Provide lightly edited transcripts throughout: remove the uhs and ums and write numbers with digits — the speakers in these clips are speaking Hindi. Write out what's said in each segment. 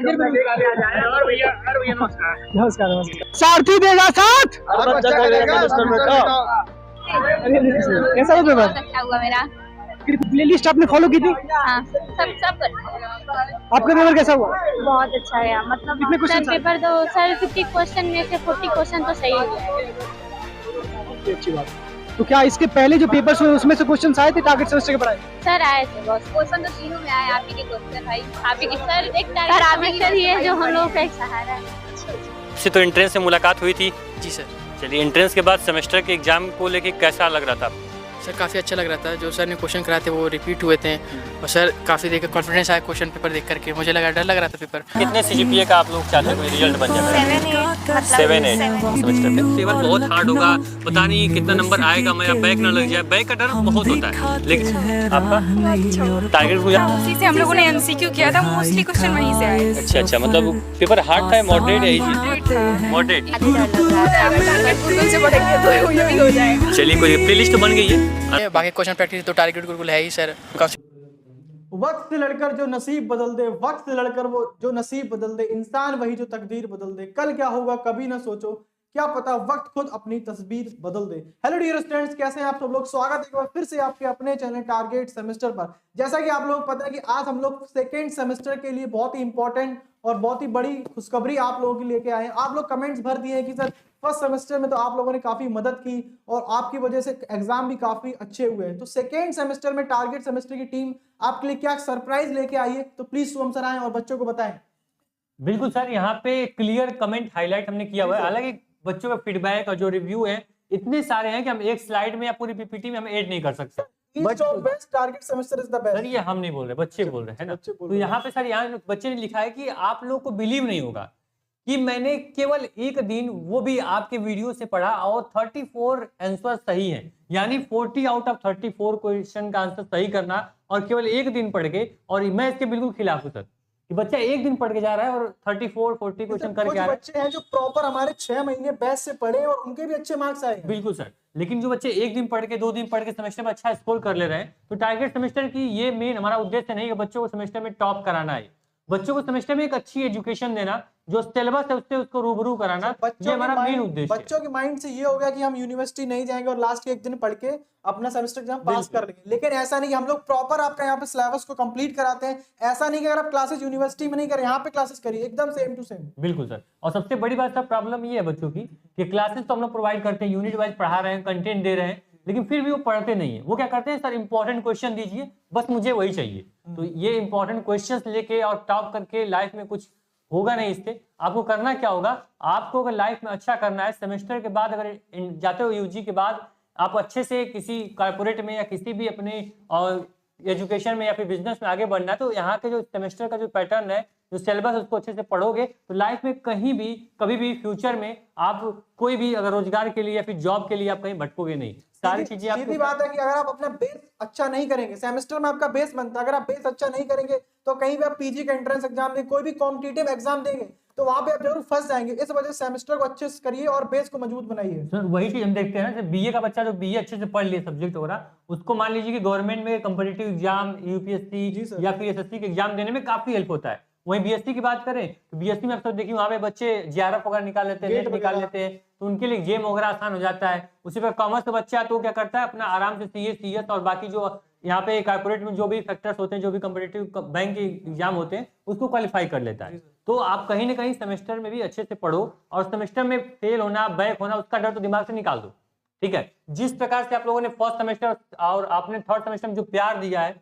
नमस्कार नमस्कार। सारथी देगा साथ, हर बच्चा करेगा मिस्टर बेटा। कैसा हुआ पेपर? बहुत अच्छा हुआ मेरा। प्लेलिस्ट आपने फॉलो की थी? हाँ, सब आपका पेपर कैसा हुआ? बहुत अच्छा है मतलब कितने सर क्वेश्चन? पेपर तो सर 50 क्वेश्चन में से 40 क्वेश्चन तो सही हुआ। अच्छी बात। तो क्या इसके पहले जो पेपर्स हुए उसमें से क्वेश्चन आए थे टारगेट सेमेस्टर के पढ़ाए? सर आए थे बस क्वेश्चन तो तीनों में आए। आप ही के क्वेश्चन भाई, आप ही के सर सर ही है जो हम लोग का एक सहारा है। से तो एंट्रेंस से मुलाकात हुई थी। जी सर। चलिए, एंट्रेंस के बाद सेमेस्टर के एग्जाम को लेके कैसा लग रहा था? सर काफ़ी अच्छा लग रहा था। जो सर ने क्वेश्चन कराए थे वो रिपीट हुए थे और सर काफ़ी देख कॉन्फिडेंस आया क्वेश्चन पेपर देख करके। मुझे लगा डर लग रहा था पेपर। कितने CGPA का आप लोग चाहते हैं कोई रिजल्ट बन जाए? 7-8 सेमेस्टर पे पेपर बहुत हार्ड होगा, पता नहीं कितना नंबर आएगा, मेरा बैक ना लग जाए, बैक का डर बहुत होता है। लेकिन आपका टारगेट हुआ? उसी से हम लोगों ने MCQ किया था, मोस्टली क्वेश्चन वहीं से आए। अच्छा, मतलब पेपर हार्ड था, मॉडरेट है? मॉडरेट। चलिए, कोई प्लेलिस्ट तो बन गई है। बाकी क्वेश्चन प्रैक्टिस तो टारगेट गुरुकुल है ही सर। वक्त से लड़कर जो नसीब बदल दे, वक्त से लड़कर वो जो नसीब बदल दे, इंसान वही जो तकदीर बदल दे। कल क्या होगा कभी ना सोचो, क्या पता वक्त खुद अपनी तस्वीर बदल दे। हेलो डियर स्टूडेंट्स, कैसे हैं आप सब लोग? स्वागत है एक बार फिर से आपके अपने चैनल टारगेट सेमेस्टर पर। जैसा कि आप लोग पता है कि आज हम लोग सेकेंड सेमेस्टर के लिए बहुत ही इंपॉर्टेंट और बहुत ही बड़ी खुशखबरी आप लोगों के लेके आए हैं। आप लोग कमेंट्स भर दिए हैं कि सर फर्स्ट सेमेस्टर में तो आप लोगों ने काफी मदद की और आपकी वजह से एग्जाम भी काफी अच्छे हुए हैं। तो सेकेंड सेमेस्टर में टारगेट सेमेस्टर की टीम आपके लिए क्या सरप्राइज लेके आई है, तो प्लीज शुभम सर आए और बच्चों को बताएं। बिल्कुल सर, यहाँ पे क्लियर कमेंट हाईलाइट हमने किया हुआ है। हालांकि बच्चों का फीडबैक और जो रिव्यू है इतने सारे हैं कि हम एक स्लाइड में या पूरी PPT में हम ऐड नहीं कर सकते। Best target semester is the best. Sir ये हम नहीं बोल रहे, बच्चे बोल रहे हैं ना। तो यहाँ पे सर यहाँ बच्चे ने लिखा है कि आप लोग को बिलीव नहीं होगा कि मैंने केवल एक दिन, वो भी आपके वीडियो से पढ़ा और 34 आंसर सही हैं। यानी 40 आउट ऑफ 34 क्वेश्चन का आंसर सही करना और केवल एक दिन पढ़ के। और मैं इसके बिल्कुल खिलाफ हूँ सर कि बच्चा एक दिन पढ़ के जा रहा है और 34-40 क्वेश्चन करके आ रहा है। बच्चे हैं जो प्रॉपर हमारे 6 महीने बैच से पढ़े और उनके भी अच्छे मार्क्स आए हैं। बिल्कुल सर, लेकिन जो बच्चे एक दिन पढ़ के 2 दिन पढ़ के सेमेस्टर में अच्छा स्कोर कर ले रहे हैं, तो टारगेट सेमेस्टर की ये मेन हमारा उद्देश्य नहीं है कि बच्चों को सेमेस्टर में टॉप कराना है। बच्चों को सेमेस्टर में एक अच्छी एजुकेशन देना, जो सिलेबस है उससे उसको रूबरू कराना, ये हमारा मेन उद्देश्य है। बच्चों के माइंड से ये हो गया कि हम यूनिवर्सिटी नहीं जाएंगे और लास्ट के एक दिन पढ़ के अपना सेमेस्टर एग्जाम पास कर लेंगे। लेकिन ऐसा नहीं कि हम लोग प्रॉपर आपका यहाँ पे सिलेबस को कंप्लीट कराते हैं। ऐसा नहीं कि अगर आप क्लासेस यूनिवर्सिटी में नहीं करें, यहाँ पे क्लासेस करिए एकदम सेम टू सेम। बिल्कुल सर, और सबसे बड़ी बात सर प्रॉब्लम ये है बच्चों की कि क्लासेस तो हम लोग प्रोवाइड करते हैं, यूनिट वाइज पढ़ा रहे हैं, कंटेंट दे रहे हैं, लेकिन फिर भी वो पढ़ते नहीं है। वो क्या करते हैं, सर इंपॉर्टेंट क्वेश्चन दीजिए, बस मुझे वही चाहिए। तो ये इंपॉर्टेंट क्वेश्चंस लेके और टॉप करके लाइफ में कुछ होगा नहीं। इससे आपको करना क्या होगा, आपको अगर लाइफ में अच्छा करना है, सेमेस्टर के बाद अगर जाते हो UG के बाद आप अच्छे से किसी कॉर्पोरेट में या किसी भी अपने और एजुकेशन में या फिर बिजनेस में आगे बढ़ना है, तो यहाँ के जो सेमेस्टर का जो पैटर्न है, जो सिलेबस, उसको अच्छे से पढ़ोगे तो लाइफ में कहीं भी कभी भी फ्यूचर में आप कोई भी अगर रोजगार के लिए या फिर जॉब के लिए आप कहीं भटकोगे नहीं। सारी चीजें सीधी बात है कि अगर आप अपना बेस अच्छा नहीं करेंगे, सेमेस्टर में आपका बेस बनता है, अगर आप बेस अच्छा नहीं करेंगे तो कहीं भी आप PG का एंट्रेंस एग्जाम देंगे, कोई भी कॉम्पिटिटिव एग्जाम देंगे तो वहां पे आप जरूर फंस जाएंगे। इस वजह से सेमेस्टर को अच्छे से करिए और बेस को मजबूत बनाइए। सर वही चीज हम देखते हैं ना, जब BA का बच्चा जो BA अच्छे से पढ़ लिया सब्जेक्ट वगैरह, उसको मान लीजिए कि गवर्नमेंट में कॉम्पिटिटिव एग्जाम, UPSC या फिर SSC के एग्जाम देने में काफी हेल्प होता है। वहीं BSc की बात करें तो BSc में आप सब देखिए वहां पे बच्चे JRF वगैरह निकाल लेते हैं, नेट निकाल लेते हैं, तो उनके लिए जेम वगैरह आसान हो जाता है। उसी पर कॉमर्स का बच्चा तो क्या करता है, अपना आराम से CA CS और बाकी जो यहाँ पे कॉर्पोरेट में जो भी फैक्टर्स होते हैं, जो भी कॉम्पिटिटिव बैंक के एग्जाम होते हैं, उसको क्वालिफाई कर लेता है। तो आप कहीं ना कहीं सेमेस्टर में भी अच्छे से पढ़ो और सेमेस्टर में फेल होना, बैक होना, उसका डर तो दिमाग से निकाल दो। ठीक है, जिस प्रकार से आप लोगों ने फर्स्ट सेमेस्टर और आपने थर्ड सेमेस्टर में जो प्यार दिया है,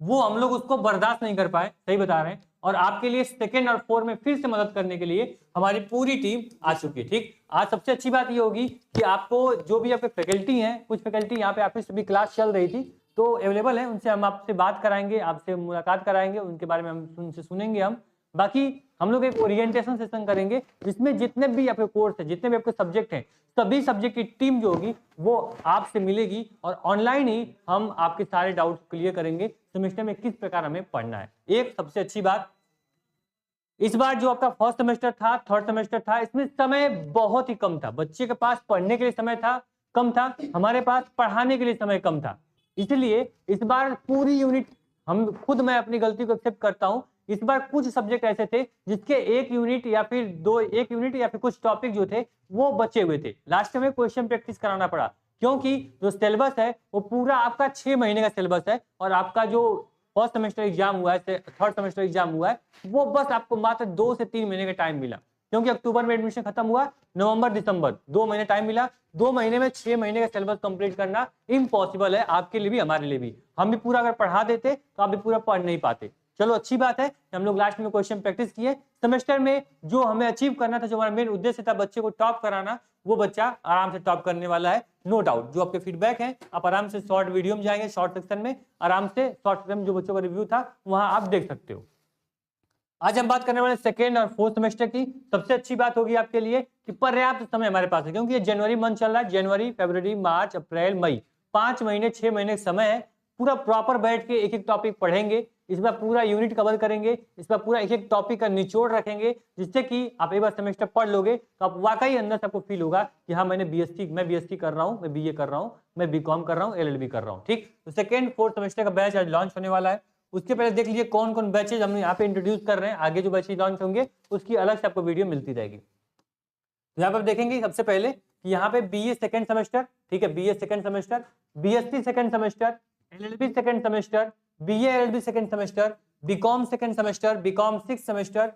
वो हम लोग उसको बर्दाश्त नहीं कर पाए, सही बता रहे हैं। और आपके लिए सेकेंड और फोर्थ में फिर से मदद करने के लिए हमारी पूरी टीम आ चुकी है। ठीक, आज सबसे अच्छी बात ये होगी कि आपको जो भी आपके फैकल्टी हैं, कुछ फैकल्टी यहाँ पे ऑफिस भी क्लास चल रही थी तो अवेलेबल है, उनसे हम आपसे बात कराएंगे, आपसे मुलाकात कराएंगे, उनके बारे में हम उनसे सुनेंगे। हम बाकी हम लोग एक ओरिएंटेशन सेशन करेंगे जिसमें जितने भी आपके कोर्स है, जितने भी आपके सब्जेक्ट हैं, सभी सब्जेक्ट की टीम जो होगी वो आपसे मिलेगी और ऑनलाइन ही हम आपके सारे डाउट्स क्लियर करेंगे सेमेस्टर में किस प्रकार हमें पढ़ना है। एक सबसे अच्छी बात, इस बार जो आपका फर्स्ट सेमेस्टर था, थर्ड सेमेस्टर था, इसमें समय बहुत ही कम था। बच्चे के पास पढ़ने के लिए समय था कम था, हमारे पास पढ़ाने के लिए समय कम था। इसलिए इस बार पूरी यूनिट, हम खुद मैं अपनी गलती को एक्सेप्ट करता हूं इस बार कुछ सब्जेक्ट ऐसे थे जिसके एक यूनिट या फिर कुछ टॉपिक जो थे वो बचे हुए थे। लास्ट में क्वेश्चन प्रैक्टिस कराना पड़ा, क्योंकि जो सिलेबस है वो पूरा आपका 6 महीने का सिलेबस है, और आपका जो फर्स्ट सेमेस्टर एग्जाम हुआ है, थर्ड सेमेस्टर एग्जाम हुआ है, वो बस आपको मात्र 2 से 3 महीने का टाइम मिला, क्योंकि अक्टूबर में एडमिशन खत्म हुआ, नवंबर दिसंबर 2 महीने टाइम मिला। 2 महीने में 6 महीने का सिलेबस कंप्लीट करना इम्पॉसिबल है, आपके लिए भी हमारे लिए भी। हम भी पूरा अगर पढ़ा देते तो आप भी पूरा पढ़ नहीं पाते। चलो अच्छी बात है कि हम लोग लास्ट में क्वेश्चन प्रैक्टिस किए। सेमेस्टर में जो हमें अचीव करना था, जो हमारा मेन उद्देश्य था बच्चे को टॉप कराना, वो बच्चा आराम से टॉप करने वाला है, नो डाउट। जो आपके फीडबैक है आप आराम से शॉर्ट वीडियो में जाएंगे, शॉर्ट सेक्शन में आराम से शॉर्ट सेक्शन में जो बच्चों का रिव्यू था वहां आप देख सकते हो। आज हम बात करने वाले सेकेंड और फोर्थ सेमेस्टर की। सबसे अच्छी बात होगी आपके लिए कि पर्याप्त समय हमारे पास है, क्योंकि ये जनवरी मंथ चल रहा है। जनवरी, फरवरी, मार्च, अप्रैल, मई, 5 महीने 6 महीने का समय है। पूरा प्रॉपर बैठ के एक एक टॉपिक पढ़ेंगे, इस बार पूरा यूनिट कवर करेंगे, इस बार पूरा एक एक टॉपिक का निचोड़ रखेंगे, जिससे कि आप एक बार सेमेस्टर पढ़ लोगे तो आप वाकई अंदर से आपको फील होगा कि हाँ मैं बीएससी कर रहा हूँ, मैं बीए कर रहा हूँ, मैं बीकॉम कर रहा हूँ, एलएलबी कर रहा हूँ। ठीक, तो सेकेंड फोर्थ सेमेस्टर का बैच आज लॉन्च होने वाला है। उसके पहले देख लीजिए कौन कौन बैचेज हम यहाँ पे इंट्रोड्यूस कर रहे हैं। आगे जो बैचेज लॉन्च होंगे उसकी अलग से आपको वीडियो मिलती रहेगी। तो यहाँ पर देखेंगे सबसे पहले कि यहाँ पे बीए सेकंड सेमेस्टर, ठीक है, BA second semester, BSc second semester, LLB second semester, BA LLB second semester, BCom second semester, BCom 6th semester,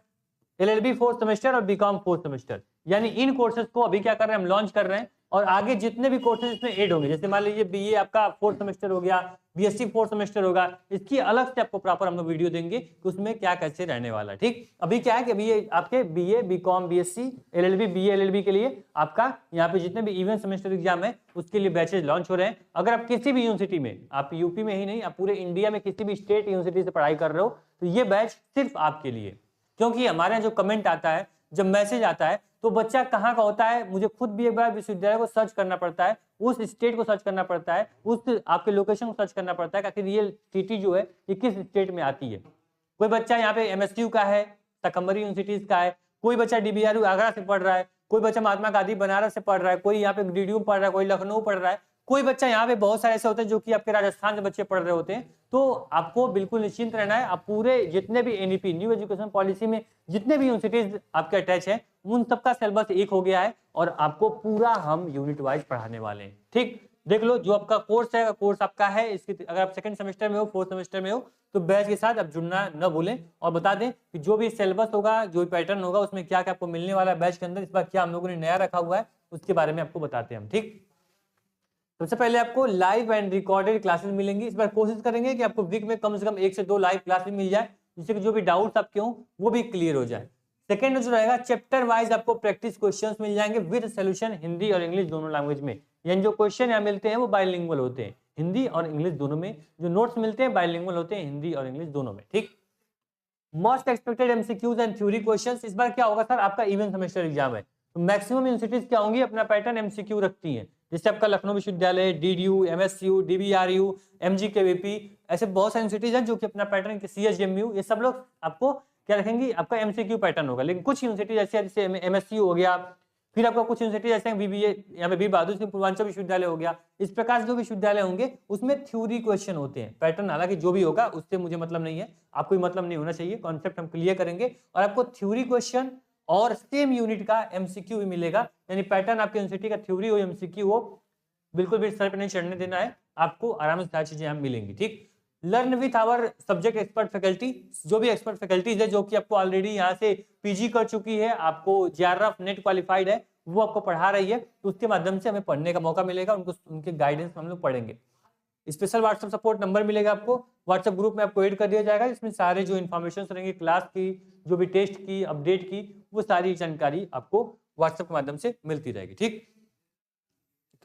LLB 4th semester और बीकॉम 4th सेमेस्टर। यानी इन कोर्सेज को अभी क्या कर रहे हैं, हम लॉन्च कर रहे हैं। और आगे जितने भी कोर्सेज इसमें ऐड होंगे, जैसे मान लीजिए बीए आपका 4th सेमेस्टर हो गया, बीएससी 4th सेमेस्टर होगा, इसकी अलग से आपको प्रॉपर हम लोग वीडियो देंगे कि उसमें क्या कैसे रहने वाला है। ठीक, अभी क्या है कि अभी ये आपके BA, BCom, BSc, LLB, BA, LLB के लिए आपका यहाँ पे जितने भी इवेंट सेमेस्टर एग्जाम है उसके लिए बैचेज लॉन्च हो रहे हैं। अगर आप किसी भी यूनिवर्सिटी में, आप यूपी में ही नहीं, आप पूरे इंडिया में किसी भी स्टेट यूनिवर्सिटी से पढ़ाई कर रहे हो, तो ये बैच सिर्फ आपके लिए। क्योंकि हमारे यहाँ जो कमेंट आता है, जब मैसेज आता है, तो बच्चा कहाँ का होता है, मुझे खुद भी एक बार विश्वविद्यालय को सर्च करना पड़ता है, उस स्टेट को सर्च करना पड़ता है, उस आपके लोकेशन को सर्च करना पड़ता है कि आखिर ये सिटी जो है ये किस स्टेट में आती है। कोई बच्चा यहाँ पे एमएसयू का है, शाकंभरी यूनिवर्सिटीज का है, कोई बच्चा डीबीआरयू आगरा से पढ़ रहा है, कोई बच्चा महात्मा गांधी बनारस से पढ़ रहा है, कोई यहाँ पे डीडीयू पढ़ रहा है, कोई लखनऊ पढ़ रहा है, कोई बच्चा यहाँ पे बहुत सारे ऐसे होते हैं जो कि आपके राजस्थान से बच्चे पढ़ रहे होते हैं। तो आपको बिल्कुल निश्चिंत रहना है। आप पूरे जितने भी एनईपी, न्यू एजुकेशन पॉलिसी में जितने भी यूनिवर्सिटीज आपके अटैच है, उन सबका सिलेबस एक हो गया है और आपको पूरा हम यूनिट वाइज पढ़ाने वाले हैं। ठीक, देख लो जो आपका कोर्स है, कोर्स आपका है, इसकी अगर आप सेकंड सेमेस्टर में हो, फोर्थ सेमेस्टर में हो, तो बैच के साथ आप जुड़ना न भूलें। और बता दें कि जो भी सिलेबस होगा, जो भी पैटर्न होगा, उसमें क्या क्या आपको मिलने वाला है बैच के अंदर, इस बार क्या हम लोगों ने नया रखा हुआ है, उसके बारे में आपको बताते हैं हम। ठीक, सबसे पहले आपको लाइव एंड रिकॉर्डेड क्लासेस मिलेंगी। इस बार कोशिश करेंगे कि आपको वीक में कम से कम 1 से 2 लाइव क्लासेस मिल जाए, जिससे कि जो भी डाउट्स आपके हों वो भी क्लियर हो जाए। सेकंड जो रहेगा, चैप्टर वाइज आपको प्रैक्टिस क्वेश्चंस मिल जाएंगे विद सॉल्यूशन, हिंदी और इंग्लिश दोनों लैंग्वेज में। यानी जो क्वेश्चन यहाँ मिलते हैं वो बाइलिंगुअल होते हैं, हिंदी और इंग्लिश दोनों में। जो नोट्स मिलते हैं बाइलिंगुअल होते हैं, हिंदी और इंग्लिश दोनों में। ठीक, most expected MCQs and theory questions. इस बार क्या होगा सर, आपका इवेंट सेमेस्टर एग्जाम है, तो मैक्सिमम यूनिवर्सिटीज क्या होंगी, अपना पैटर्न एमसीक्यू रखती हैं। जैसे आपका लखनऊ विश्वविद्यालय, डीडीयू, एमएसयू, डीबीआरयू, एमजीकेवीपी, ऐसे बहुत सारे यूनिवर्सिटीज हैं जो कि अपना पैटर्न, सीएचएमयू, ये सब लोग आपको क्या रखेंगी, आपका एमसीक्यू पैटर्न होगा। लेकिन कुछ यूनिवर्सिटी जैसे एमएसयू हो गया, फिर आपका कुछ यूनिवर्सिटी जैसे बीबीए, यहाँ पे वीर बहादुर सिंह पूर्वांचल विश्वविद्यालय हो गया, इस प्रकार से जो विश्वविद्यालय होंगे उसमें थ्योरी क्वेश्चन होते हैं। पैटर्न हालांकि जो भी होगा उससे मुझे मतलब नहीं है, आपको भी मतलब नहीं होना चाहिए, कॉन्सेप्ट हम क्लियर करेंगे। और आपको थ्योरी क्वेश्चन और सेम यूनिट का एमसीक्यू भी मिलेगा। यानी पैटर्न आपकी यूनिवर्सिटी का थ्योरी हो, एमसीक्यू हो, बिल्कुल भी सर पे नहीं चढ़ने देना है, आपको आराम से सारी चीजें यहाँ मिलेंगी। ठीक, learn with our subject expert faculty. जो भी एक्सपर्ट फैकल्टीज है जो कि आपको ऑलरेडी यहाँ से पीजी कर चुकी है, आपको जेआरएफ नेट क्वालिफाइड है, वो आपको पढ़ा रही है, तो उसके माध्यम से हमें पढ़ने का मौका मिलेगा, उनके गाइडेंस में हम लोग पढ़ेंगे। स्पेशल व्हाट्सएप सपोर्ट नंबर मिलेगा आपको, व्हाट्सएप ग्रुप में आपको ऐड कर दिया जाएगा, जिसमें सारे जो इन्फॉर्मेशन रहेंगे क्लास की, जो भी टेस्ट की, अपडेट की, वो सारी जानकारी आपको व्हाट्सएप के माध्यम से मिलती रहेगी। ठीक,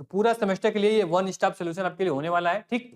तो पूरा सेमेस्टर के लिए ये वन स्टॉप सोल्यूशन आपके लिए होने वाला है। ठीक,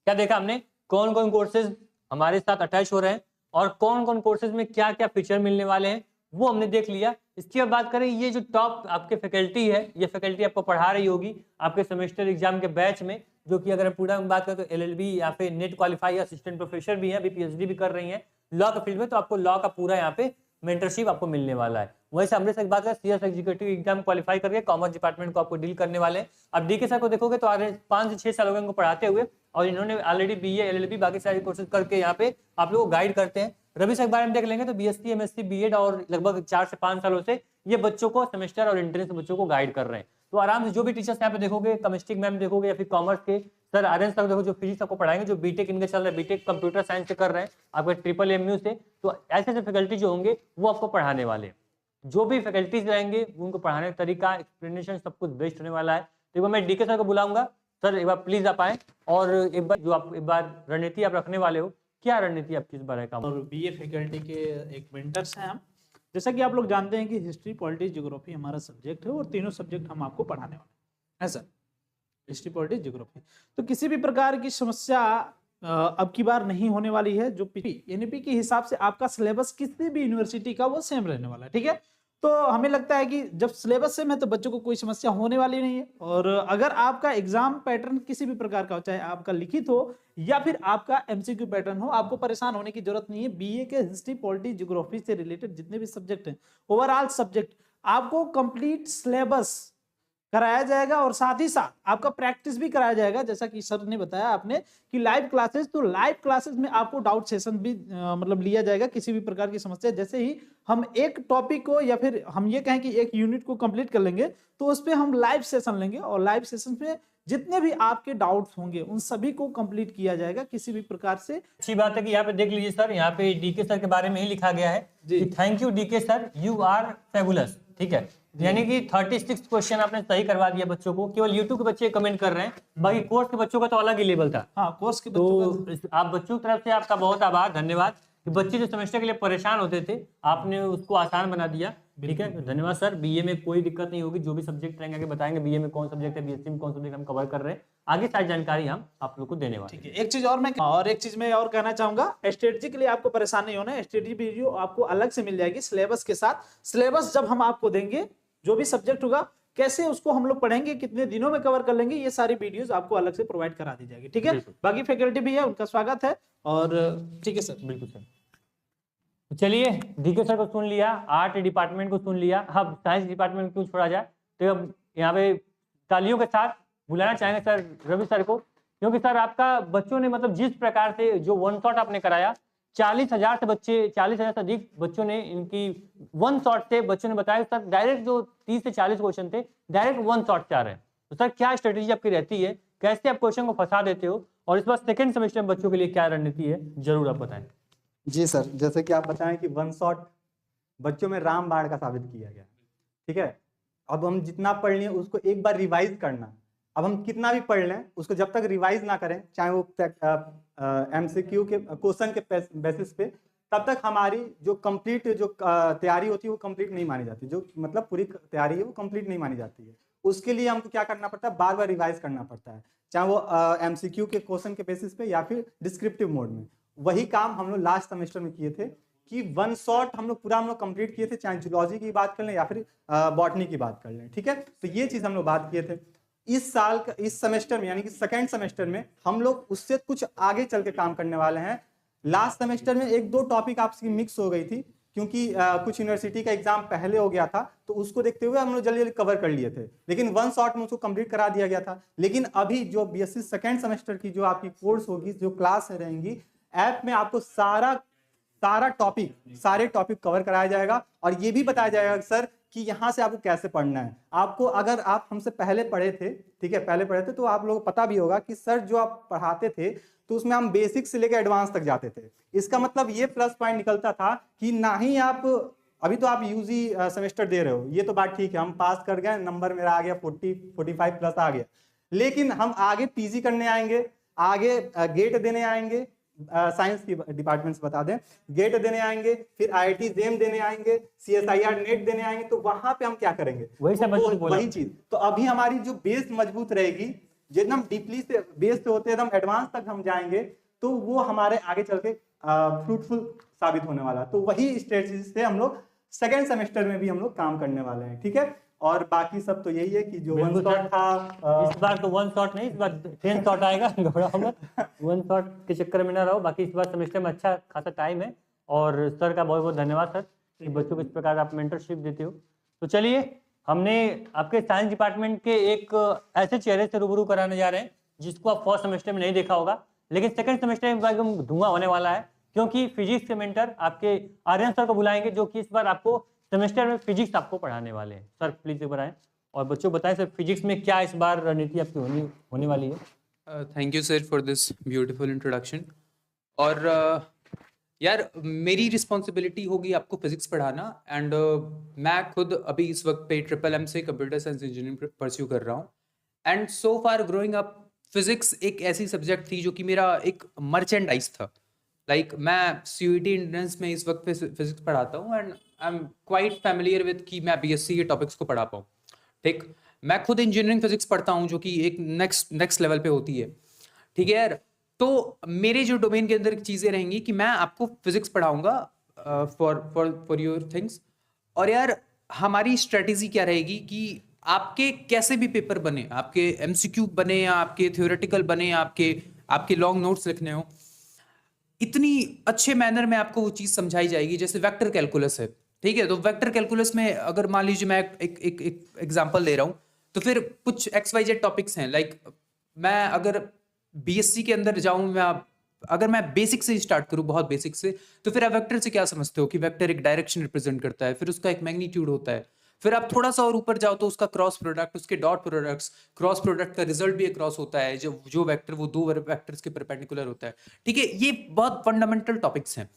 क्या देखा हमने, कौन कौन कोर्सेज हमारे साथ अटैच हो रहे हैं और कौन कौन कोर्सेज में क्या क्या फीचर मिलने वाले हैं, वो हमने देख लिया। इसकी अब बात करें, ये जो टॉप आपके फैकल्टी है, ये फैकल्टी आपको पढ़ा रही होगी आपके सेमेस्टर एग्जाम के बैच में, जो कि अगर पूरा हम बात करें तो एलएलबी या फिर नेट क्वालिफाई असिस्टेंट प्रोफेसर भी है, अभी पीएचडी भी कर रही हैं लॉ के फील्ड में, तो आपको लॉ का पूरा यहाँ पे मेंटरशिप आपको मिलने वाला है। वैसे हमने से बात करें, सीएस एग्जीक्यूटिव एग्जाम क्वालिफाई करके कॉमर्स डिपार्टमेंट को आपको डील करने वाले हैं। अब डीके सर को देखोगे तो 5 से 6 साल हो गए उनको पढ़ाते हुए, और इन्होंने ऑलरेडी बीए एलएलबी बाकी सारे कोर्सेज करके यहाँ पे आप लोगों को गाइड करते हैं। रवि सर के बारे में देख लेंगे तो बीएससी एमएससी बीएड और लगभग 4 से 5 सालों से ये बच्चों को सेमेस्टर और एंट्रेंस बच्चों को गाइड कर रहे हैं। तो आराम से जो भी टीचर्स यहाँ पे देखोगे, केमिस्ट्री मैम देखोगे या फिर कॉमर्स के सर आर्यन सर देखो जो फिजिक्स आपको पढ़ाएंगे, जो बीटेक इनका चल रहा है, बीटेक कंप्यूटर साइंस से कर रहे हैं आपका MMU से, तो ऐसे ऐसे फैकल्टी जो होंगे वो आपको पढ़ाने वाले हैं। जो भी फैकल्टीज रहेंगे उनको पढ़ाने का तरीका, एक्सप्लेनेशन सब कुछ बेस्ट होने वाला है। तो एक बार मैं डीके सर को बुलाऊंगा। सर एक बार प्लीज आप आए और एक बार जो आप एक बार रणनीति आप रखने वाले हो, क्या रणनीति आपकी इस बार है काम? और बीए फैकल्टी के एक मेंटर्स हैं हम। जैसा कि आप लोग जानते हैं कि हिस्ट्री, पॉलिटिक्स, ज्योग्राफी हमारा सब्जेक्ट है और तीनों सब्जेक्ट हम आपको पढ़ाने वाले हैं सर। History, politics, geography. तो किसी भी प्रकार की समस्या अब की बार नहीं होने वाली है। जो एनईपी के हिसाब से आपका सिलेबस किसी भी यूनिवर्सिटी का वो सेम रहने वाला है, ठीक है। तो हमें लगता है कि जब सिलेबस सेम है तो बच्चों को कोई समस्या होने वाली नहीं है। और अगर आपका एग्जाम पैटर्न किसी भी प्रकार का हो, चाहे आपका लिखित हो या फिर आपका एमसीक्यू पैटर्न हो, आपको परेशान होने की जरूरत नहीं है। बीए के हिस्ट्री, पॉलिटिक्स, ज्योग्राफी से रिलेटेड जितने भी सब्जेक्ट हैं, ओवरऑल सब्जेक्ट आपको कंप्लीट सिलेबस कराया जाएगा और साथ ही साथ आपका प्रैक्टिस भी कराया जाएगा। जैसा कि सर ने बताया आपने कि लाइव क्लासेस, तो लाइव क्लासेस में आपको डाउट सेशन भी मतलब लिया जाएगा। किसी भी प्रकार की समस्या, जैसे ही हम एक टॉपिक को या फिर हम ये कहें कि एक यूनिट को कंप्लीट कर लेंगे तो उस पर हम लाइव सेशन लेंगे और लाइव सेशन में जितने भी आपके डाउट्स होंगे उन सभी को कंप्लीट किया जाएगा किसी भी प्रकार से। अच्छी बात है कि यहाँ पे देख लीजिए सर, यहाँ पे डीके सर के बारे में ही लिखा गया है कि thank you DK sir, you are fabulous. ठीक है, यानी कि 36 क्वेश्चन आपने सही करवा दिया बच्चों को। केवल यूट्यूब के बच्चे कमेंट कर रहे हैं, बाकी कोर्स के बच्चों का तो अलग ही लेवल था। हाँ, कोर्स के तो आप बच्चों की तरफ से आपका बहुत आभार, धन्यवाद कि बच्चे जो सेमेस्टर के लिए परेशान होते थे आपने उसको आसान बना दिया। ठीक है, धन्यवाद सर। बीए में कोई दिक्कत नहीं होगी, जो भी सब्जेक्ट रहेंगे आगे बताएंगे बीए में कौन सब्जेक्ट है, बीएससी में कौन सब्जेक्ट हम कवर कर रहे हैं, आगे सारी जानकारी हम आप लोग को देने वाले हैं। एक चीज मैं और कहना चाहूंगा, स्ट्रेटजी के लिए आपको परेशान नहीं होना है। स्ट्रेटजी वीडियो आपको अलग से मिल जाएगी सिलेबस के साथ। सिलेबस जब हम आपको देंगे, जो भी सब्जेक्ट होगा कैसे उसको हम लोग पढ़ेंगे, कितने दिनों में कवर कर लेंगे, ये सारी वीडियोस आपको अलग से प्रोवाइड करा दी जाएगी। ठीक है, बाकी फैकल्टी भी है, उनका स्वागत है। और ठीक है सर, बिल्कुल सर। चलिए, डीके सर को सुन लिया, आर्ट डिपार्टमेंट को सुन लिया, अब साइंस डिपार्टमेंट क्यों छोड़ा जाए। तो अब यहाँ पे तालियों के साथ बुलाना चाहेंगे सर रवि सर को, क्योंकि सर आपका बच्चों ने मतलब जिस प्रकार से जो वन शॉट आपने कराया, 40,000 से बच्चे, 40,000 से अधिक बच्चों ने इनकी वन शॉट से बच्चों ने बताया सर डायरेक्ट जो 30 से 40 क्वेश्चन थे डायरेक्ट वन शॉट से आ रहे हैं। तो सर क्या स्ट्रेटेजी आपकी रहती है, कैसे आप क्वेश्चन को फंसा देते हो, और इस बार सेकंड सेमेस्टर में बच्चों के लिए क्या रणनीति है, जरूर आप बताएं। जी सर, जैसे कि आप बताएं कि वन शॉट बच्चों में रामबाण का साबित किया गया। ठीक है, अब हम जितना पढ़ लें उसको एक बार रिवाइज करना। अब हम कितना भी पढ़ लें उसको जब तक रिवाइज ना करें, चाहे वो एमसीक्यू के क्वेश्चन के बेसिस पे, तब तक हमारी जो कंप्लीट जो तैयारी होती है वो कंप्लीट नहीं मानी जाती। जो मतलब पूरी तैयारी है वो कंप्लीट नहीं मानी जाती है। उसके लिए हमको क्या करना पड़ता है, बार बार रिवाइज करना पड़ता है, चाहे वो एमसीक्यू के क्वेश्चन के बेसिस पे या फिर डिस्क्रिप्टिव मोड में। वही काम हम लोग लास्ट सेमेस्टर में किए थे कि वन शॉट हम लोग कंप्लीट किए थे, चाहे जूलॉजी की बात कर लें या फिर बॉटनी की बात कर लें। ठीक है, तो ये चीज़ हम लोग बात किए थे। इस साल का इस सेमेस्टर में यानी कि सेकेंड सेमेस्टर में हम लोग उससे कुछ आगे चल के काम करने वाले हैं। लास्ट सेमेस्टर में एक दो टॉपिक आपसी मिक्स हो गई थी, क्योंकि कुछ यूनिवर्सिटी का एग्जाम पहले हो गया था, तो उसको देखते हुए हम लोग जल्दी जल्दी कवर कर लिए थे, लेकिन वन शॉट में उसको कंप्लीट करा दिया गया था। लेकिन अभी जो बीएससी सेकेंड सेमेस्टर की जो आपकी कोर्स होगी, जो क्लास रहेंगी, ऐप में आपको सारे टॉपिक कवर कराया जाएगा और ये भी बताया जाएगा सर कि यहाँ से आपको कैसे पढ़ना है। आपको अगर आप हमसे पहले पढ़े थे, ठीक है, पहले पढ़े थे, तो आप लोगों को पता भी होगा कि सर जो आप पढ़ाते थे तो उसमें हम बेसिक से लेकर एडवांस तक जाते थे। इसका मतलब ये प्लस पॉइंट निकलता था कि ना ही आप अभी तो आप यूजी सेमेस्टर दे रहे हो, ये तो बात ठीक है, हम पास कर गए, नंबर मेरा आ गया 40-45 प्लस आ गया, लेकिन हम आगे पीजी करने आएंगे, आगे गेट देने आएंगे, साइंस की डिपार्टमेंट से बता दें, गेट देने आएंगे, फिर आईआईटी जेम देने आएंगे, सीएसआईआर नेट देने आएंगे, तो वहां पे हम क्या करेंगे, वही चीज। तो अभी हमारी जो बेस मजबूत रहेगी, जितना हम डीपली से बेस से होते एकदम एडवांस तक हम जाएंगे, तो वो हमारे आगे चल के फ्रूटफुल साबित होने वाला। तो वही स्ट्रेटजी से हम लोग सेकेंड सेमेस्टर में भी हम लोग काम करने वाले हैं। ठीक है, और बाकी सब तो यही है कि जो वन शॉट था, इस बार तो वन शॉट नहीं, इस बार 10 शॉट आएगा, घबराओ मत, वन शॉट के चक्कर में ना रहो। बाकी इस बार सेमेस्टर में अच्छा खासा टाइम है, और सर का बहुत बहुत धन्यवाद सर कि बच्चों को इस प्रकार आप मेंटरशिप देते हो। तो चलिए, हमने आपके साइंस डिपार्टमेंट के एक ऐसे चेहरे से रूबरू कराने जा रहे हैं जिसको आप फर्स्ट सेमेस्टर में नहीं देखा होगा, लेकिन सेकंड सेमेस्टर में एकदम धुआं होने वाला है, क्योंकि फिजिक्स के मेंटर आपके आर्यन सर को बुलाएंगे, जो कि इस बार आपको सेमेस्टर में फिजिक्स आपको पढ़ाने वाले हैं। सर प्लीज एक बार आए और बच्चों बताएं सर फिजिक्स में क्या इस बार रणनीति आपकी होने वाली है। Thank you sir for this beautiful introduction. और यार मेरी रिस्पॉन्सिबिलिटी होगी आपको फिजिक्स पढ़ाना, एंड मैं खुद अभी इस वक्त पे SSM से कंप्यूटर साइंस इंजीनियरिंग परस्यू कर रहा हूँ। And so far growing up physics एक ऐसी सब्जेक्ट थी जो कि मेरा एक मर्चेंडाइज था। लाइक मैं CUET एंट्रेंस में इस वक्त पे फिजिक्स पढ़ाता हूँ, and I am quite familiar with कि मैं BSc के टॉपिक्स को पढ़ा पाऊँ। ठीक, मैं खुद इंजीनियरिंग फिजिक्स पढ़ता हूँ जो कि एक नेक्स्ट लेवल पे होती है। ठीक है यार, तो मेरे जो डोमेन के अंदर चीज़ें रहेंगी कि मैं आपको फिजिक्स पढ़ाऊंगा फॉर योर थिंग्स। और यार हमारी स्ट्रेटेजी क्या रहेगी कि आपके कैसे भी पेपर बने, आपके MCQ बने या आपके थ्योरेटिकल बने या आपके लॉन्ग नोट्स लिखने हो, इतनी अच्छे मैनर में आपको वो चीज़ समझाई जाएगी। जैसे वेक्टर कैलकुलस है, ठीक है, तो वेक्टर कैलकुलस में अगर मान लीजिए मैं एक एग्जांपल ले रहा हूँ, तो फिर कुछ XYZ टॉपिक्स हैं। लाइक मैं अगर BSc के अंदर जाऊँ, अगर मैं बेसिक से स्टार्ट करूँ, बहुत बेसिक से, तो फिर आप वेक्टर से क्या समझते हो कि वेक्टर एक डायरेक्शन रिप्रेजेंट करता है, फिर उसका एक मैग्नीट्यूड होता है। फिर आप थोड़ा सा और ऊपर जाओ तो उसका क्रॉस प्रोडक्ट, उसके डॉट प्रोडक्ट्स, क्रॉस प्रोडक्ट का रिजल्ट भी एक क्रॉस होता है, जो वेक्टर वो दो वेक्टर्स के परपेंडिकुलर होता है। ठीक है, ये बहुत फंडामेंटल टॉपिक्स हैं।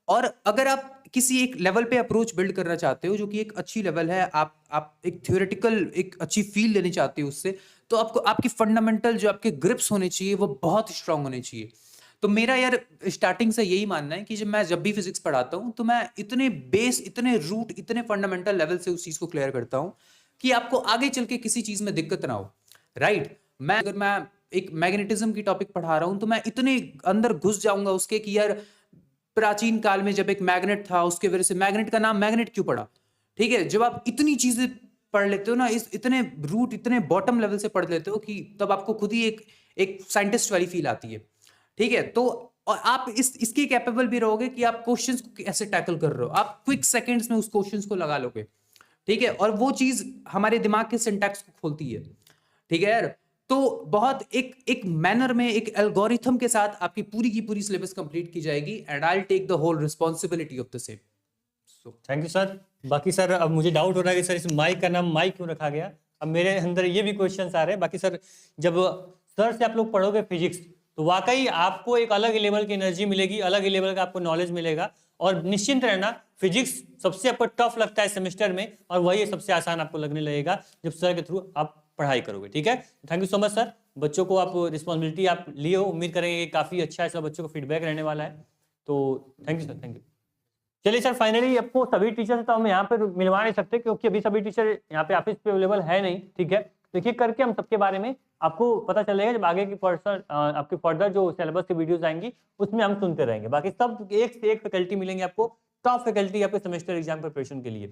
और अगर आप किसी एक लेवल पे अप्रोच बिल्ड करना चाहते हो जो कि एक अच्छी लेवल है, आप एक थ्योरेटिकल एक अच्छी फील लेना चाहते हो उससे, तो आपको आपकी फंडामेंटल जो आपके ग्रिप्स होने चाहिए वो बहुत स्ट्रांग होने चाहिए। तो मेरा यार स्टार्टिंग से यही मानना है कि जब भी फिजिक्स पढ़ाता हूँ तो मैं इतने बेस, इतने रूट, इतने फंडामेंटल लेवल से उस चीज़ को क्लियर करता हूँ कि आपको आगे चल के किसी चीज़ में दिक्कत ना हो। राइट, अगर मैं एक मैग्नेटिज्म की टॉपिक पढ़ा रहा हूँ तो मैं इतने अंदर घुस जाऊंगा उसके कि यार प्राचीन काल में जब एक मैग्नेट था, उसके वजह से मैग्नेट का नाम मैग्नेट क्यों पड़ा। ठीक है, जब आप इतनी चीजें पढ़ लेते हो ना, इतने रूट, इतने बॉटम लेवल से पढ़ लेते हो कि तब आपको खुद ही एक साइंटिस्ट वाली फील आती है। ठीक है, तो और आप इसके कैपेबल भी रहोगे कि आप क्वेश्चंस को कैसे टैकल कर रहे हो, आप क्विक सेकंड्स में उस क्वेश्चंस को लगा लोगे। ठीक है, और वो चीज हमारे दिमाग के सिंटैक्स को खोलती है। ठीक है यार, तो बहुत एक मैनर में, एक एल्गोरिथम के साथ आपकी पूरी की पूरी सिलेबस कंप्लीट की जाएगी, and I will take the whole responsibility of the same. So thank you sir. बाकी सर अब मुझे डाउट हो रहा है कि सर इस माइक का नाम माइक क्यों रखा गया। अब मेरे अंदर ये भी क्वेश्चंस आ रहे हैं। बाकी सर जब सर से आप लोग पढ़ोगे फिजिक्स तो वाकई आपको एक अलग लेवल की एनर्जी मिलेगी, अलग लेवल का आपको नॉलेज मिलेगा। और निश्चिंत रहना, फिजिक्स सबसे आपको टफ लगता है सेमेस्टर में, और वही सबसे आसान आपको लगने लगेगा जब सर के थ्रू आप पढ़ाई करोगे। ठीक है, thank you so much sir. बच्चों को आप रिस्पॉन्सिबिलिटी आप लिए हो, उम्मीद करेंगे कि काफ़ी अच्छा ऐसा बच्चों को फीडबैक रहने वाला है। तो thank you sir, thank you. चलिए सर, फाइनली आपको सभी टीचर से तो हम यहाँ पर मिलवा नहीं सकते क्योंकि अभी सभी टीचर यहाँ पे ऑफिस पे अवेलेबल है नहीं। ठीक है, देखिए करके हम सबके बारे में आपको पता चलेगा जब आगे की आपके फर्दर जो सिलेबस की वीडियोस आएंगी उसमें हम सुनते रहेंगे। बाकी सब एक से एक फैकल्टी मिलेंगे आपको, टॉप फैकल्टी आपके सेमेस्टर एग्जाम प्रिपरेशन के लिए।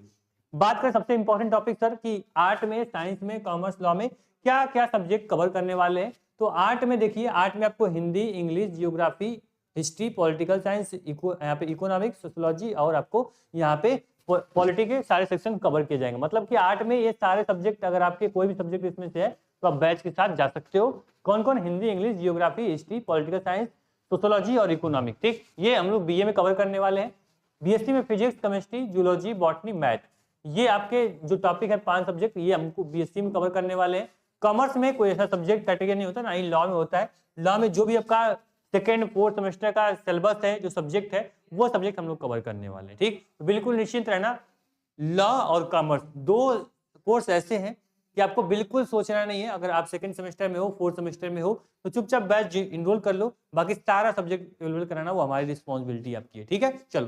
बात करें सबसे इंपॉर्टेंट टॉपिक सर कि आर्ट में, साइंस में, कॉमर्स, लॉ में क्या क्या सब्जेक्ट कवर करने वाले हैं। तो आर्ट में देखिए, आर्ट में आपको Hindi, English, geography, history, political science, यहाँ पे इकोनॉमिक्स, सोशियोलॉजी और आपको यहाँ पे पॉलिटी के सारे सेक्शन कवर किए जाएंगे। मतलब कि आर्ट में ये सारे सब्जेक्ट, अगर आपके कोई भी सब्जेक्ट इसमें से है तो आप बैच के साथ जा सकते हो। कौन कौन? Hindi, English, geography, history, political science, sociology और इकोनॉमिक। ठीक, ये हम लोग BA में कवर करने वाले हैं। BSc में physics, chemistry, zoology, botany, math, ये आपके जो टॉपिक है 5 सब्जेक्ट, ये हमको BSc में कवर करने वाले हैं। कॉमर्स में कोई ऐसा सब्जेक्ट कैटेगरी नहीं होता, ना ही लॉ में होता है। लॉ में जो भी आपका सेकेंड 4th सेमेस्टर का सिलेबस है, जो सब्जेक्ट है, वो सब्जेक्ट हम लोग कवर करने वाले हैं। ठीक, तो बिल्कुल निश्चिंत रहना, लॉ और कॉमर्स 2 कोर्स ऐसे हैं कि आपको बिल्कुल सोचना नहीं है। अगर आप सेकंड सेमेस्टर में हो, 4th सेमेस्टर में हो, तो चुपचाप बैच इनरोल कर लो। बाकी सारा सब्जेक्ट अवेलेबल कराना वो हमारी रिस्पॉन्सिबिलिटी आपकी है। ठीक है, चलो।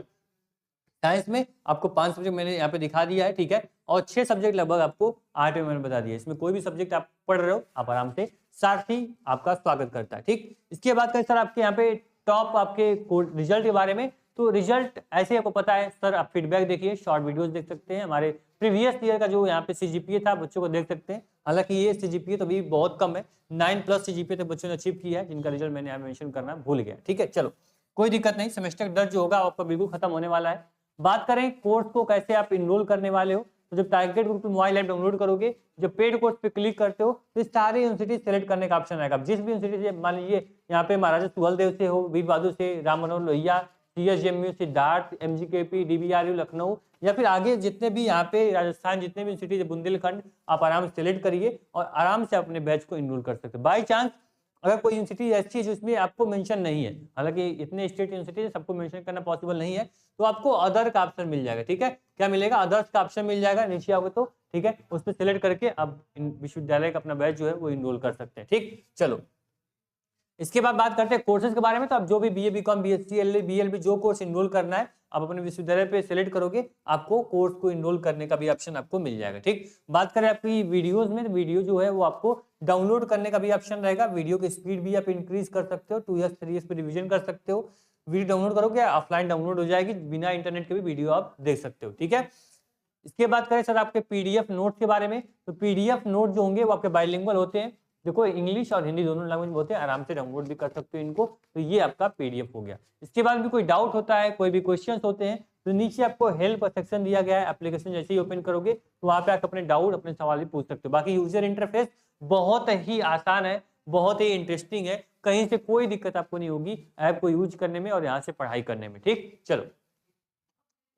साइंस में आपको 5 सब्जेक्ट मैंने यहाँ पे दिखा दिया है। ठीक है, और 6 सब्जेक्ट लगभग आपको आर्ट में मैंने बता दिया। इसमें कोई भी सब्जेक्ट आप पढ़ रहे हो, आप आराम से, सारथी आपका स्वागत करता है। ठीक, इसके बाद करें सर आपके यहाँ पे टॉप आपके रिजल्ट के बारे में। तो रिजल्ट ऐसे आपको पता है सर, आप फीडबैक देखिए, शॉर्ट वीडियोस देख सकते हैं, हमारे प्रीवियस ईयर का जो यहाँ पे CGPA था बच्चों को देख सकते हैं। हालांकि ये CGPA तो अभी बहुत कम है, 9+ CGPA तक बच्चों ने अचीव किया है, जिनका रिजल्ट मैंने यहाँ मेंशन करना भूल गया। ठीक है, चलो कोई दिक्कत नहीं, सेमेस्टर दर्ज जो होगा आपका बिल्कुल खत्म होने वाला है। बात करें कोर्स को कैसे आप इनरोल करने वाले हो, तो जब target group mobile app download करोगे, जब पेड कोर्स पे क्लिक करते हो तो सारे यूनिवर्सिटी सेलेक्ट करने का ऑप्शन आएगा। जिस भी यूनिवर्सिटी से मान लीजिए यहाँ पे महाराजा सुहेलदेव से हो, वीर बहादुर से, Ram Manohar Lohia, CSJMU, Siddharth, MGKP, DBRU Lucknow, या फिर आगे जितने भी यहाँ पे राजस्थान जितने भी यूनिवर्सिटी है, बुंदेलखंड, आप आराम से सेलेक्ट करिए और आराम से अपने बैच को इनरोल कर सकते हो। बाई चांस अगर कोई यूनिवर्सिटी ऐसी है जिसमें आपको मेंशन नहीं है, हालांकि इतने स्टेट यूनिवर्सिटी है सबको मेंशन करना पॉसिबल नहीं है, तो आपको अदर का ऑप्शन मिल जाएगा। ठीक है, क्या मिलेगा? अदर्स का ऑप्शन मिल जाएगा नीचे आओगे तो। ठीक है, उस पर सिलेक्ट करके आप विश्वविद्यालय का अपना बैच जो है वो इनरोल कर सकते हैं। ठीक, चलो इसके बाद बात करते हैं कोर्सेज के बारे में। तो आप जो भी BA BCom BSc LLB BLB जो कोर्स इनरोल करना है आप अपने विश्वविद्यालय पे सिलेक्ट करोगे, आपको कोर्स को इनरोल करने का भी ऑप्शन आपको मिल जाएगा। ठीक, बात करें आपकी वीडियोस में, तो वीडियो जो है वो आपको डाउनलोड करने का भी ऑप्शन रहेगा। वीडियो की स्पीड भी आप इंक्रीज कर सकते हो, 2 या 3 इयर्स पे रिवीजन कर सकते हो। वीडियो डाउनलोड करोगे ऑफलाइन डाउनलोड हो जाएगी, बिना इंटरनेट के भी वीडियो आप देख सकते हो। ठीक है, इसके बाद करें सर आपके PDF नोट के बारे में। तो PDF नोट जो होंगे वो आपके बाइलिंगुअल होते हैं, देखो इंग्लिश और हिंदी दोनों लैंग्वेज में होते हैं, आराम से डाउनलोड भी कर सकते हो इनको। तो ये आपका PDF हो गया। इसके बाद भी कोई डाउट होता है, कोई भी क्वेश्चंस होते हैं, तो नीचे आपको हेल्प सेक्शन दिया गया है। एप्लीकेशन जैसे ही ओपन करोगे तो वहाँ पे आप अपने डाउट, अपने सवाल भी पूछ सकते हो। बाकी यूजर इंटरफेस बहुत ही आसान है, बहुत ही इंटरेस्टिंग है, कहीं से कोई दिक्कत आपको नहीं होगी ऐप को यूज करने में और यहाँ से पढ़ाई करने में। ठीक, चलो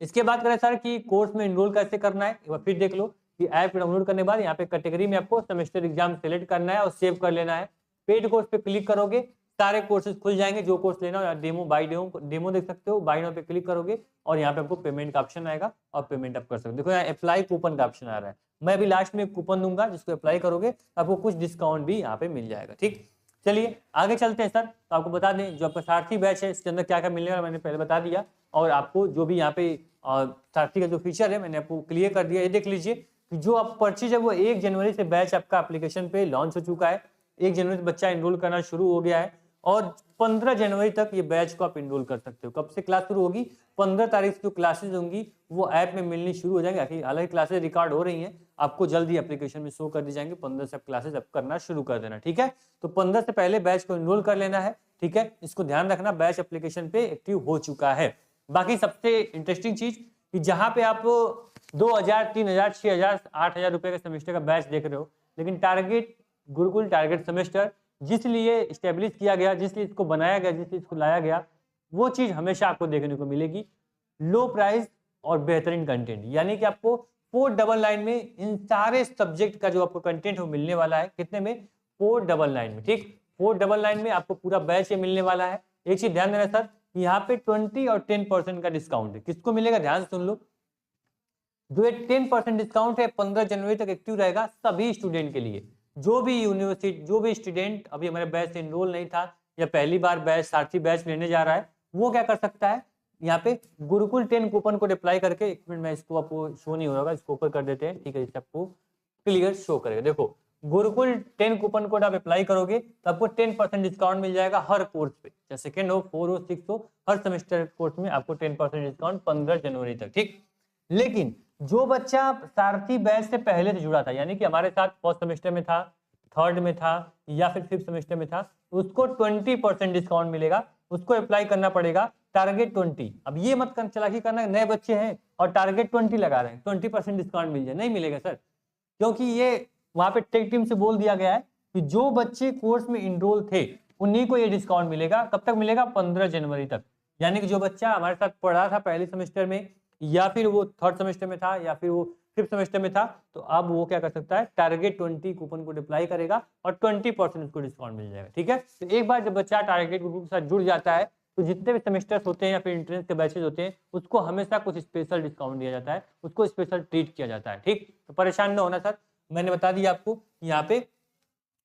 इसके बाद करें सर कि कोर्स में इनरोल कैसे करना है। एक बार फिर देख लो कि ऐप डाउनलोड करने के बाद यहाँ पे कैटेगरी में आपको सेमेस्टर एग्जाम सेलेक्ट करना है और सेव कर लेना है। पेड कोर्स पे क्लिक करोगे, सारे कोर्सेज खुल जाएंगे। जो कोर्स लेना हो डेमो बाय डेमो देख सकते हो, बाय नाउ पे क्लिक करोगे और यहाँ पे आपको पेमेंट का ऑप्शन आएगा और पेमेंट आप कर सकते हो। देखो यहाँ अप्लाई कूपन का ऑप्शन आ रहा है, मैं अभी लास्ट में एक कूपन दूंगा जिसको अप्लाई करोगे तो आपको कुछ डिस्काउंट भी यहाँ पे मिल जाएगा। ठीक, चलिए आगे चलते हैं सर। तो आपको बता दें जो आपका सारथी बैच है इसके अंदर क्या क्या मिलने वाला मैंने पहले बता दिया, और आपको जो भी यहाँ पे सारथी का जो फीचर है मैंने आपको क्लियर कर दिया। ये देख लीजिए कि जो आप परचेज है वो 1 जनवरी से बैच आपका एप्लीकेशन पे लॉन्च हो चुका है। 1 जनवरी से बच्चा इनरोल करना शुरू हो गया है और 15 जनवरी तक ये बैच को आप इनरोल कर सकते हो। कब से क्लास शुरू होगी? 15 तारीख से जो क्लासेज होंगी वो ऐप में मिलनी शुरू हो जाएंगी। हालांकि क्लासेज रिकॉर्ड हो रही हैं, आपको जल्दी एप्लीकेशन में शो कर दी जाएंगे। 15 से क्लासेज आप करना शुरू कर देना। ठीक है, तो 15 से पहले बैच को इनरोल कर लेना है। ठीक है, इसको ध्यान रखना, बैच एप्लीकेशन पे एक्टिव हो चुका है। बाकी सबसे इंटरेस्टिंग चीज कि जहां पे आप 2000, 3000, 6000, 8000 रुपए के सेमेस्टर का बैच देख रहे हो, लेकिन टारगेट गुरुकुल टारगेट सेमेस्टर जिस लिए स्टेब्लिश किया गया, जिस लिए इसको बनाया गया, जिस लिए इसको लाया गया, वो चीज हमेशा आपको देखने को मिलेगी। लो प्राइस और बेहतरीन कंटेंट, यानी कि आपको 4 डबल लाइन में इन सारे सब्जेक्ट का जो आपको कंटेंट वो मिलने वाला है। कितने में? 4 डबल लाइन में। ठीक, 4 डबल लाइन में आपको पूरा बैच ये मिलने वाला है। एक चीज ध्यान देना सर, यहाँ पे 20 और 10% का डिस्काउंट है। किसको मिलेगा? ध्यान से सुन लो। जो 10% डिस्काउंट है 15 जनवरी तक एक्टिव रहेगा सभी स्टूडेंट के लिए। जो भी यूनिवर्सिटी, जो भी स्टूडेंट अभी हमारे बैच से इनरोल नहीं था या पहली बार बैच सारथी बैच लेने जा रहा है, वो क्या कर सकता है? यहाँ पे गुरुकुल 10 कूपन कोड अप्लाई करके, एक मिनट में इसको आपको शो नहीं हो रहा, इसको ऊपर कर देते हैं। ठीक है, इससे आपको क्लियर शो करेगा। देखो गुरुकुल 10 कूपन कोड आप अप्लाई करोगे तो आपको 10% डिस्काउंट मिल जाएगा हर कोर्स पे, चाहे सेकंड हो, 4 हो, 6 हो, हर सेमेस्टर कोर्स में आपको 10% डिस्काउंट 15 जनवरी तक। ठीक, लेकिन जो बच्चा सारथी बैच से पहले से जुड़ा था, यानी कि हमारे साथ फर्स्ट सेमेस्टर में था, थर्ड में था या फिर 5th सेमेस्टर में था, उसको 20% डिस्काउंट मिलेगा। उसको अप्लाई करना पड़ेगा टारगेट 20। अब ये मत चलाकी करना, नए बच्चे हैं और टारगेट 20 लगा रहे हैं, 20% डिस्काउंट मिल जाए, नहीं मिलेगा सर, क्योंकि ये वहां पे टेक टीम से बोल दिया गया है कि जो बच्चे कोर्स में इनरोल थे उन्हीं को ये डिस्काउंट मिलेगा। कब तक मिलेगा? 15 जनवरी तक। यानी कि जो बच्चा हमारे साथ पढ़ा था पहले सेमेस्टर में, या फिर वो 3rd सेमेस्टर में था, या फिर वो 5th सेमेस्टर में था, तो अब वो क्या कर सकता है? टारगेट 20 कूपन को अप्लाई करेगा और 20% उसको डिस्काउंट मिल जाएगा। ठीक है, तो एक बार जब बच्चा टारगेट ग्रुप के साथ जुड़ जाता है तो जितने भी सेमेस्टर्स होते हैं या फिर एंट्रेंस के बैचेज होते हैं उसको हमेशा कुछ स्पेशल डिस्काउंट दिया जाता है, उसको स्पेशल ट्रीट किया जाता है। ठीक, तो परेशान न होना सर, मैंने बता दिया आपको यहाँ पे।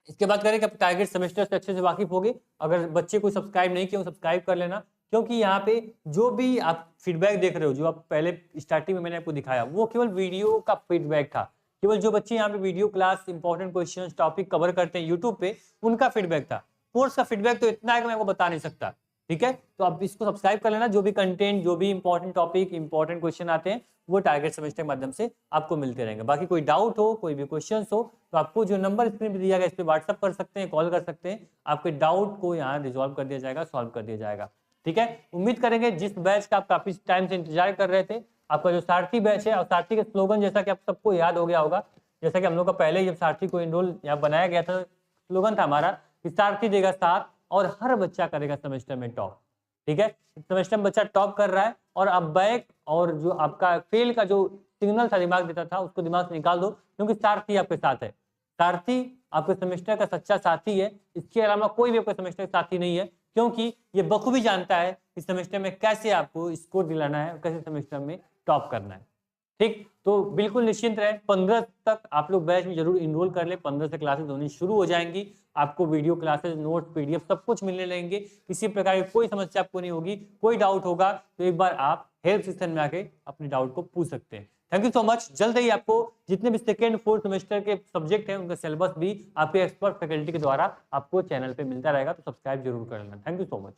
इसके बाद करें कि आप टारगेट सेमेस्टर से अच्छे से वाकिफ होगे। अगर बच्चे को सब्सक्राइब नहीं किया सब्सक्राइब कर लेना, क्योंकि यहाँ पे जो भी आप फीडबैक देख रहे हो, जो आप पहले स्टार्टिंग में मैंने आपको दिखाया, वो केवल वीडियो का फीडबैक था। केवल जो बच्चे यहाँ पे video class important question topic cover करते हैं यूट्यूब पे, उनका फीडबैक था। कोर्स का फीडबैक तो इतना है कि मैं आपको बता नहीं सकता। ठीक है, तो आप इसको सब्सक्राइब कर लेना। जो भी कंटेंट, जो भी इंपॉर्टेंट टॉपिक, इंपॉर्टेंट क्वेश्चन आते हैं वो टारगेट सेमेस्टर के माध्यम से आपको मिलते रहेंगे। बाकी कोई डाउट हो, कोई भी क्वेश्चंस हो, तो आपको जो नंबर स्क्रीन पे दिया गया इस पे व्हाट्सअप कर सकते हैं, कॉल कर सकते हैं, आपके डाउट को यहाँ रिजॉल्व कर दिया जाएगा, सॉल्व कर दिया जाएगा। ठीक है, उम्मीद करेंगे जिस बैच का आप काफी टाइम से इंतजार कर रहे थे आपका जो सारथी बैच है, और सारथी के स्लोगन जैसा कि आप सबको याद हो गया होगा, जैसा कि हम लोग का पहले जब सारथी को इनरोल या बनाया गया था, स्लोगन था हमारा कि सारथी देगा साथ और हर बच्चा करेगा सेमेस्टर में टॉप। ठीक है, सेमेस्टर में बच्चा टॉप कर रहा है और अब बैक और जो आपका फेल का जो सिग्नल था दिमाग देता था उसको दिमाग से निकाल दो, क्योंकि सारथी आपके साथ है। सारथी आपके सेमेस्टर का सच्चा साथी है, इसके अलावा कोई भी आपके सेमेस्टर का साथी नहीं है, क्योंकि ये बखूबी जानता है कि सेमेस्टर में कैसे आपको स्कोर दिलाना है, कैसे सेमेस्टर में टॉप करना है। ठीक, तो बिल्कुल निश्चिंत रहे, 15 तक आप लोग बैच में जरूर इनरोल कर ले। 15 से क्लासेस होनी शुरू हो जाएंगी, आपको वीडियो क्लासेस, नोट्स, पीडीएफ सब कुछ मिलने लगेंगे। किसी प्रकार की कोई समस्या आपको नहीं होगी। कोई डाउट होगा तो एक बार आप हेल्प सेक्शन में आके अपने डाउट को पूछ सकते हैं। Thank you so much. जल्द ही आपको जितने भी सेकेंड फोर्थ सेमेस्टर के सब्जेक्ट हैं उनका सिलेबस भी आपके एक्सपर्ट फैकल्टी के द्वारा आपको चैनल पे मिलता रहेगा, तो सब्सक्राइब जरूर कर लेना। Thank you so much.